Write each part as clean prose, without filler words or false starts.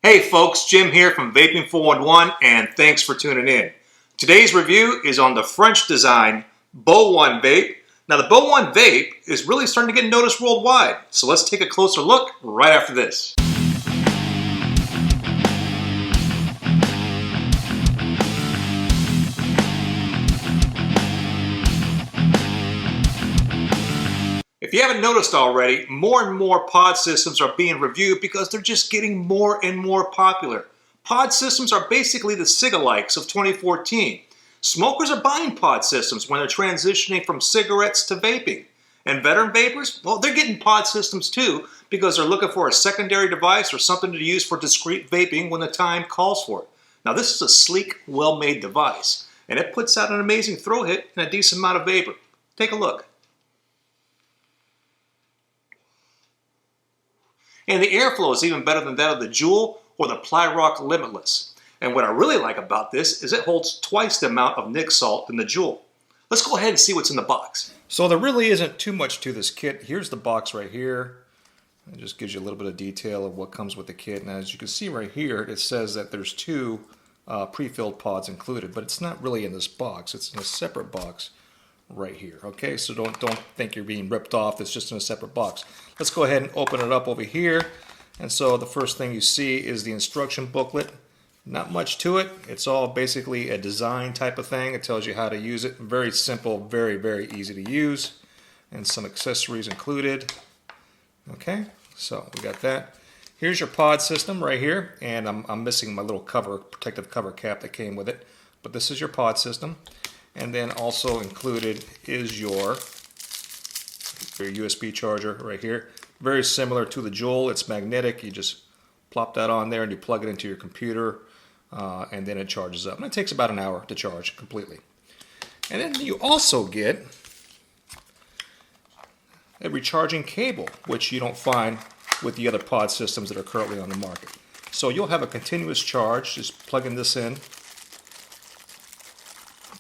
Hey folks, Jim here from Vaping 411 and thanks for tuning in. Today's review is on the French design Beau One Vape. Now the Beau One Vape is really starting to get noticed worldwide, so let's take a closer look right after this. If you haven't noticed already, more and more pod systems are being reviewed because they're just getting more and more popular. Pod systems are basically the cigalikes of 2014. Smokers are buying pod systems when they're transitioning from cigarettes to vaping. And veteran vapors, well, they're getting pod systems too because they're looking for a secondary device or something to use for discreet vaping when the time calls for it. Now this is a sleek, well-made device, and it puts out an amazing throw hit and a decent amount of vapor. Take a look. And the airflow is even better than that of the Juul or the Plyrock Limitless. And what I really like about this is it holds twice the amount of nic salt than the Juul. Let's go ahead and see what's in the box. So there really isn't too much to this kit. Here's the box right here. It just gives you a little bit of detail of what comes with the kit. And as you can see right here, it says that there's two pre-filled pods included, but it's not really in this box. It's in a separate box right here. Okay, so don't think you're being ripped off. It's just in a separate box. Let's go ahead and open it up over here. And so the first thing you see is the instruction booklet. Not much to it. It's all basically a design type of thing. It tells you how to use it. Very simple, very, very easy to use. And some accessories included. Okay, so we got that. Here's your pod system right here. And I'm missing my little cover, protective cover cap that came with it. But this is your pod system. And then also included is your USB charger right here. Very similar to the Juul. It's magnetic. You just plop that on there and you plug it into your computer and then it charges up. And it takes about an hour to charge completely. And then you also get a recharging cable, which you don't find with the other pod systems that are currently on the market. So you'll have a continuous charge. Just plugging this in.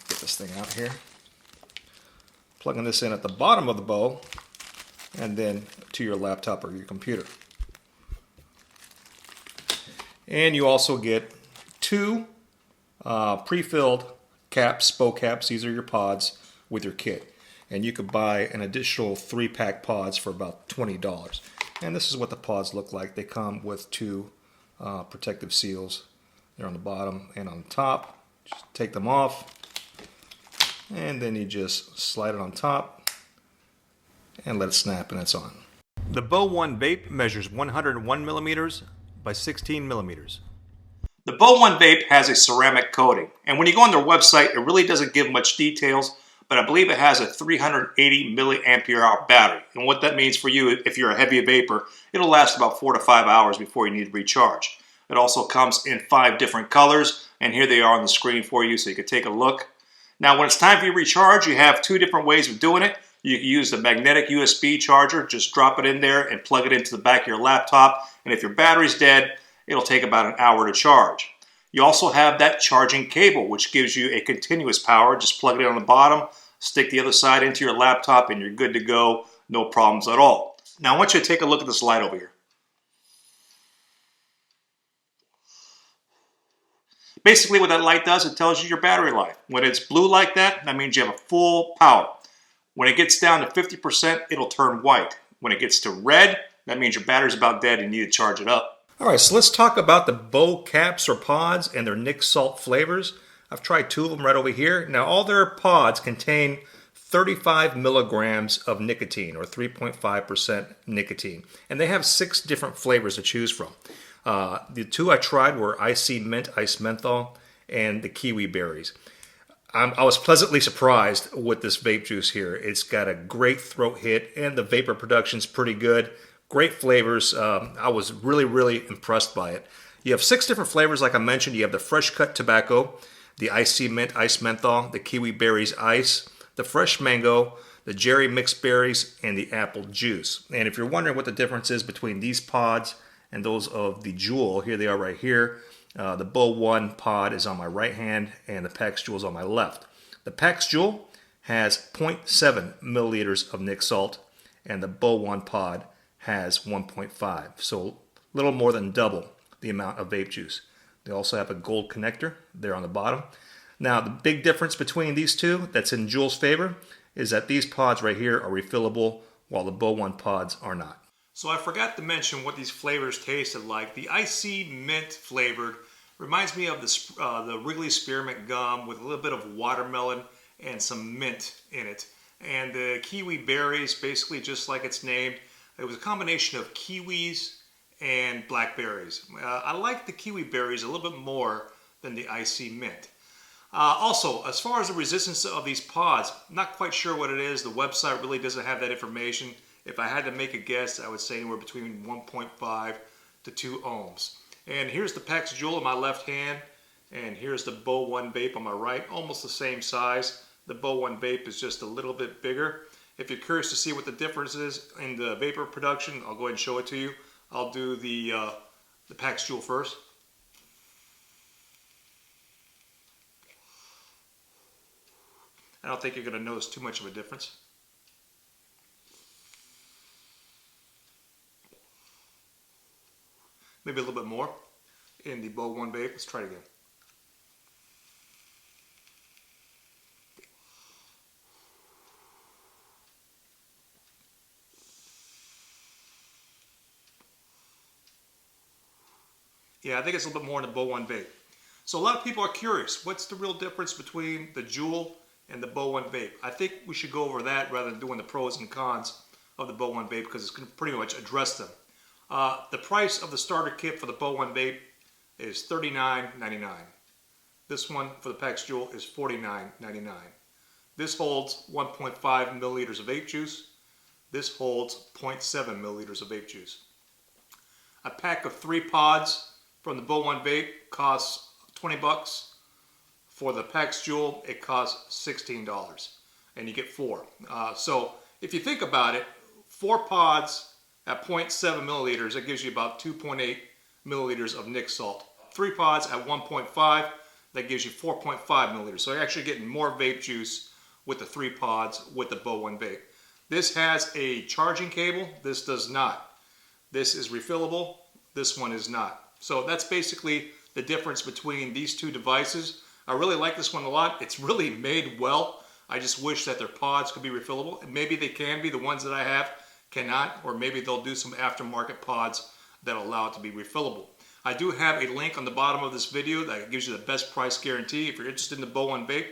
Get this thing out here. Plugging this in at the bottom of the bow and then to your laptop or your computer. And you also get two pre-filled caps, bow caps. These are your pods with your kit. And you could buy an additional 3-pack pods for about $20. And this is what the pods look like. They come with two protective seals. They're on the bottom and on the top. Just take them off. And then you just slide it on top and let it snap and it's on. The Beau One Vape measures 101 millimeters by 16 millimeters. The Beau One Vape has a ceramic coating, and when you go on their website, it really doesn't give much details, but I believe it has a 380 milliampere hour battery. And what that means for you, if you're a heavy vapor, it'll last about 4 to 5 hours before you need to recharge. It also comes in 5 different colors, and here they are on the screen for you so you can take a look. Now when it's time for your recharge, you have 2 different ways of doing it. You can use the magnetic USB charger, just drop it in there and plug it into the back of your laptop, and if your battery's dead, it'll take about an hour to charge. You also have that charging cable, which gives you a continuous power. Just plug it in on the bottom, stick the other side into your laptop, and you're good to go. No problems at all. Now I want you to take a look at this light over here. Basically what that light does, it tells you your battery life. When it's blue like that, that means you have a full power. When it gets down to 50%, it'll turn white. When it gets to red, that means your battery's about dead and you need to charge it up. All right, so let's talk about the Beau caps or pods and their nic salt flavors. I've tried 2 of them right over here. Now all their pods contain 35 milligrams of nicotine or 3.5% nicotine. And they have 6 different flavors to choose from. The 2 I tried were Icy Mint, Ice Menthol, and the Kiwi Berries. I was pleasantly surprised with this vape juice here. It's got a great throat hit and the vapor production's pretty good. Great flavors. I was really, really impressed by it. You have 6 different flavors like I mentioned. You have the fresh cut tobacco, the Icy Mint, Ice Menthol, the Kiwi Berries Ice, the fresh mango, the Jerry Mixed Berries, and the apple juice. And if you're wondering what the difference is between these pods and those of the Juul, here they are right here. The Beau One pod is on my right hand and the PAX Juul is on my left. The PAX Juul has 0.7 milliliters of nic salt and the Beau One pod has 1.5, so a little more than double the amount of vape juice. They also have a gold connector there on the bottom. Now, the big difference between these two that's in Juul's favor is that these pods right here are refillable while the Bo 1 pods are not. So I forgot to mention what these flavors tasted like. The icy mint flavored reminds me of the Wrigley Spearmint gum with a little bit of watermelon and some mint in it. And the kiwi berries, basically just like it's named, it was a combination of kiwis and blackberries. I like the kiwi berries a little bit more than the icy mint. Also, as far as the resistance of these pods, not quite sure what it is. The website really doesn't have that information. If I had to make a guess, I would say anywhere between 1.5 to 2 ohms. And here's the PAX Juul in my left hand, and here's the Bo 1 vape on my right, almost the same size. The Bo 1 vape is just a little bit bigger. If you're curious to see what the difference is in the vapor production, I'll go ahead and show it to you. I'll do the PAX Juul first. I don't think you're going to notice too much of a difference. Maybe a little bit more in the Bo 1 vape. Let's try it again. Yeah, I think it's a little bit more in the Bo 1 vape. So a lot of people are curious, what's the real difference between the Juul and the Bo 1 vape? I think we should go over that rather than doing the pros and cons of the Bo 1 vape, because it's going to pretty much address them. The price of the starter kit for the Bo 1 vape is $39.99. This one for the PAX Juul is $49.99. This holds 1.5 milliliters of vape juice. This holds 0.7 milliliters of vape juice. A pack of 3 pods from the Bo 1 vape costs $20. For the PAX Juul, it costs $16, and you get 4. So if you think about it, 4 pods at 0.7 milliliters, that gives you about 2.8 milliliters of nic salt. 3 pods at 1.5, that gives you 4.5 milliliters. So you're actually getting more vape juice with the 3 pods with the Bo 1 vape. This has a charging cable. This does not. This is refillable. This one is not. So that's basically the difference between these two devices. I really like this one a lot. It's really made well. I just wish that their pods could be refillable. And maybe they can be. The ones that I have cannot, or maybe they'll do some aftermarket pods that allow it to be refillable. I do have a link on the bottom of this video that gives you the best price guarantee. If you're interested in the Bo 1 vape,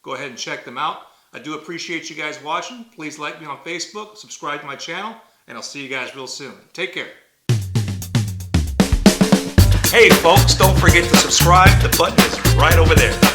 go ahead and check them out. I do appreciate you guys watching. Please like me on Facebook, subscribe to my channel, and I'll see you guys real soon. Take care. Hey folks, don't forget to subscribe. The button is right over there.